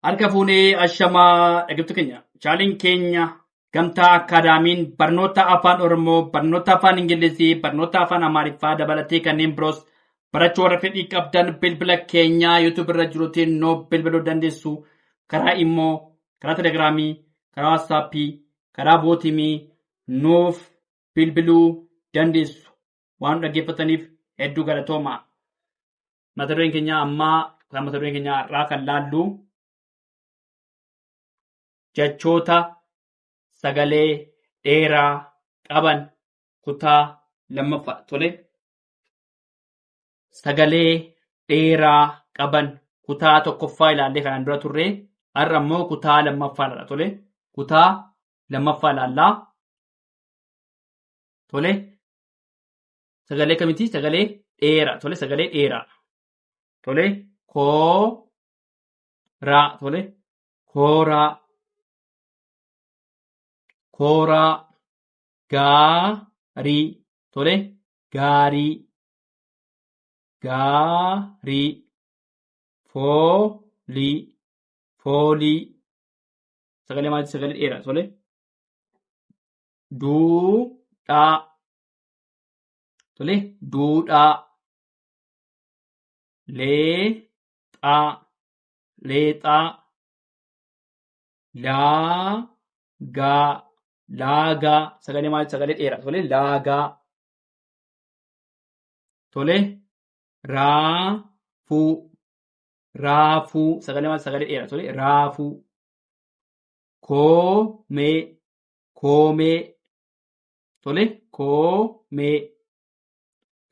Harka fuunee ashamaa dhaggeeffattoota keenya. Chaaliin keenya gamtaa akaadaamiin barnoota afaan Oromoo, barnoota afaan Ingilizii, barnoota afaan Amaariffaa dabalatee kanneen biroos barachuu warra fedhii qabdan bilbila keenya YouTube irra jiruutiin noo bilbiluu dandeessu. Karaa immoo karaa Telegiraamii, karaa Waatsaappii, karaa Bootimii nuuf bilbiluu dandeessu. Waan dhaggeeffataniif hedduu galatoomaa. Mata dureen keenya ammaa mata dureen keenya irraa kan laallu jechoota sagalee dheeraa qaban kutaa lammaffaa. Tole, sagalee dheeraa qaban kutaa tokkoffaa ilaallee kanaan dura turre. Har'a immoo kutaa lammaffaa ilaalla. Tole, kutaa lammaffaa ilaallaa. Tole, sagalee kamiiti? Sagalee dheeraa. Tole, sagalee dheeraa. Tole, kooraa. Tole, kooraa. Kooraa. Gaarii. Tole, gaarii. Gaarii. Foolii. Foolii. Sagalee maaliiti? Sagalee dheeraa. Tole, duudhaa. Tole, duudhaa. Leexaa. Leexaa. Laagaa. Laagaa. Sagalee maaliiti? Sagalee dheeraa. Tole, laagaa. Tole, raafuu. Raafuu. Sagalee maaliiti? Sagalee dheeraa. Tole, raafuu. Koomee. Koomee. Tole, koomee.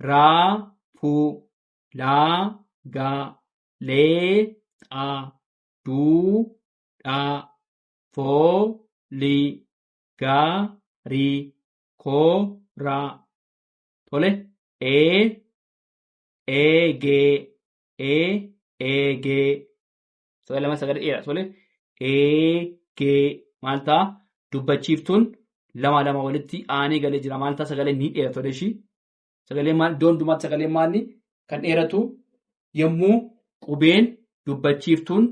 Raafuu. Laagaa. Leexaa. Duudhaa. Foolii. Gaarii. Kooraa. Tole, eegee. Eegee. Sagalee maaliiti? Sagalee dheeraa. Tole, eegee. Maal ta'a? Dubbachiiftuun lama walitti aanee galee jira. Maal ta'a? Sagalee ni dheerata. Tole, ishii sagalee maal iddoo hundumaatti sagalee maalni kan dheeratu yommuu qubeen dubbachiiftuun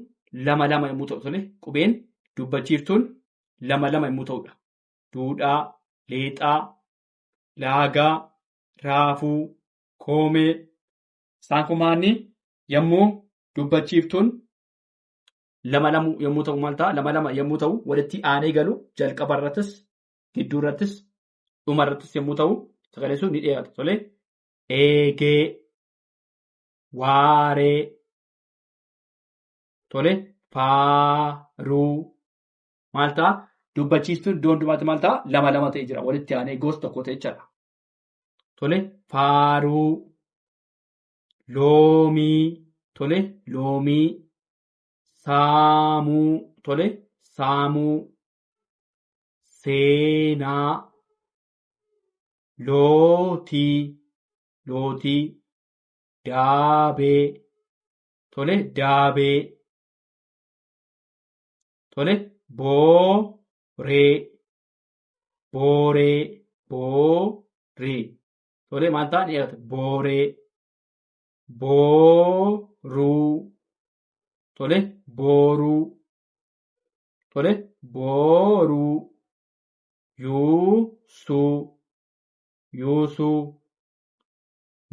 lama yommuu ta'u. Tole, qubeen dubbachiiftuun lama yommuu ta'udha. Duudhaa, leexaa, laagaa, raafuu, koomee. Isaan kun maalni yommuu dubbachiiftuun lama yommuu ta'u maal ta'a? Lama yommuu ta'u walitti aanee galu jalqaba irrattis, gidduu irrattis, dhuma irrattis yommuu ta'u sagalee sun ni dheerata. Tole, eegee. Waaree. Tole, faaruu. Maal ta'a? Dubbachiiftuun iddoo hundumaatti maal ta'a? Lama ta'ee jira. Walitti aanee gosa tokko ta'e jechaadha. Tole, faaruu. Loomii. Tole, loomii. Saamuu. Tole, saamuu. Seenaa. Lootii. Lootii. Daabee. Tole, daabee. Tole, booree. Booree. Booree. Tole, maal ta'a? Dheerata. Booree. Booruu. Tole, booruu. Tole, booruu. Yuusuu. Yuusuu.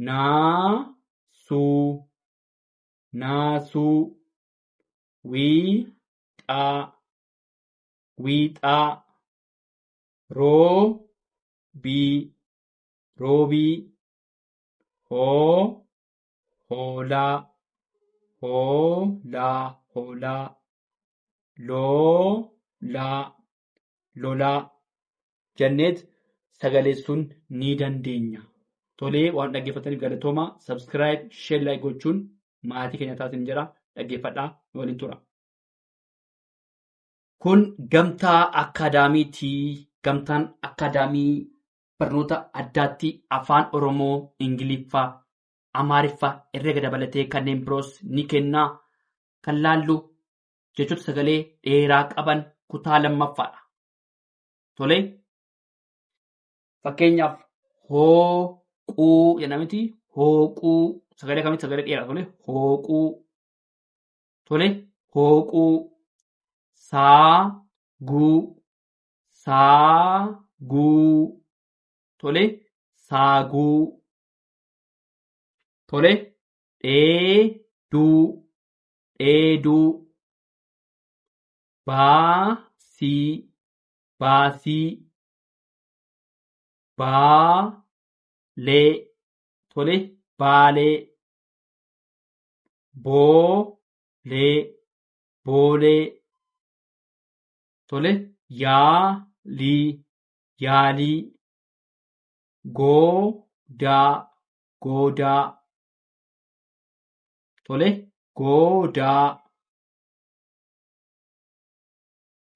Naasuu. Naasuu. Wiixaa. Wiixaa. Roobii. Roobii. Hoolaa. Hoolaa. Hoolaa. Loolaa. Lolaa. Jenneet sagaleessuun ni dandeenya. Tolee, waan dhaggeeffataniif galatoomaa. Subscribe, share, like gochuun maatii keenya taasisan jedha. Dhaggeeffadhaa. Waliin tura. Kun gamtaa akaadaamiiti. Gamtaan akaadaamii barnoota addaatti afaan Oromoo, Ingiliffaa, Amaariffaa, herreega dabalatee kanneen biroos ni kenna. Kan laallu jechoota sagalee dheeraa qaban kutaa lammaffaadha. Tole, fakkeenyaaf hooquu jedhamti. Hooquu sagalee kamitti? Sagalee dheeraa. Tole, hooquu. Tole, hooquu. saaguu, saaguu. Tole, saaguu. Tole, dheeduu, dheeduu. Baasii, baasii. Baalee, tole, baalee. Boolee, boolee. Tole, yaalii, yaalii. Goodaa, goodaa. Tole, goodaa.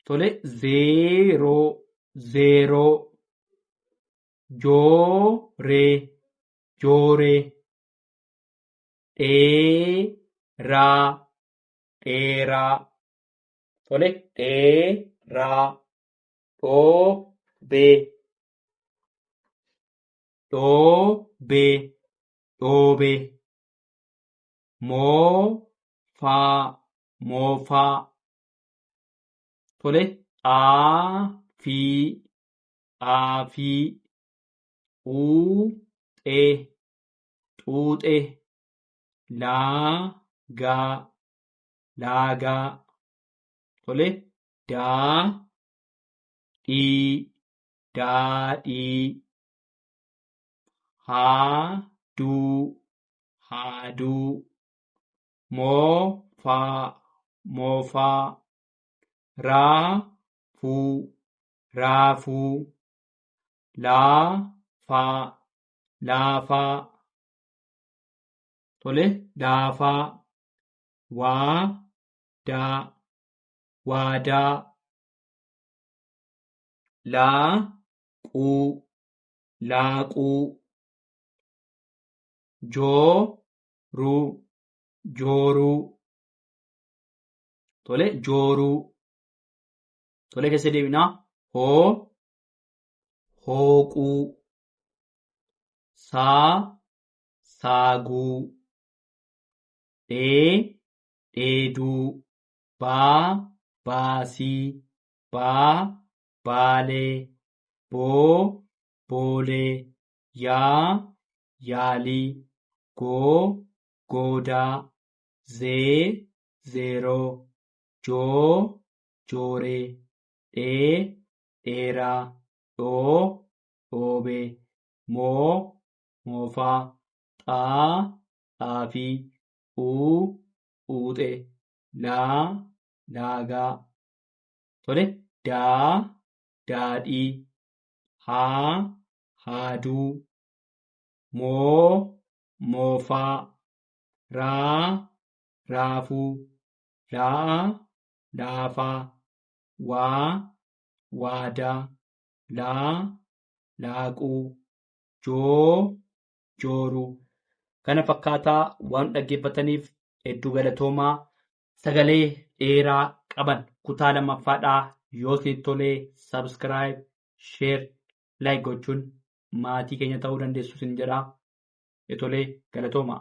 Tole, zeeroo, zeeroo. Jooree, jooree. Dheeraa, dheeraa. Tole, dheeraa. Dhoobee, dhoobee, dhoobee. Moofaa, moofaa. Tole, xaafii, xaafii. Xuuxee, xuuxee. Laagaa, laagaa. Tole, daadhii, daadhii. Haaduu, haaduu. Moofaa, moofaa. Raafuu, raafuu. Laafaa, laafaa. Tole, laafaa. Waadaa, waadaa. Laaquu, laaquu. Jooruu, jooruu. Tole, jooruu. Tole, keessa deebinaa. Hooquu. Saaguu. Dheeduu. Baasii. Baalee. Boolee. Yaalii. Goodaa. Zeeroo. Jooree. Dheeraa. Dhoobee. Moofaa. Xaafii. Xuuxee. Laagaa. Tole, daadhii. Haaduu. Moofaa. Raafuu. Laafaa. Waadaa. Laaquu. Jooruu. Kana fakkaataa waan dhaggeeffataniif hedduu galatoomaa. Sagalee dheeraa qaban kutaa lammaffaadhaa yoo sitti tolee sabskiraayib, sheer, laayik gochuun maatii keenya ta'uu dandeessu sin jedhaa. Tolee, galatoomaa.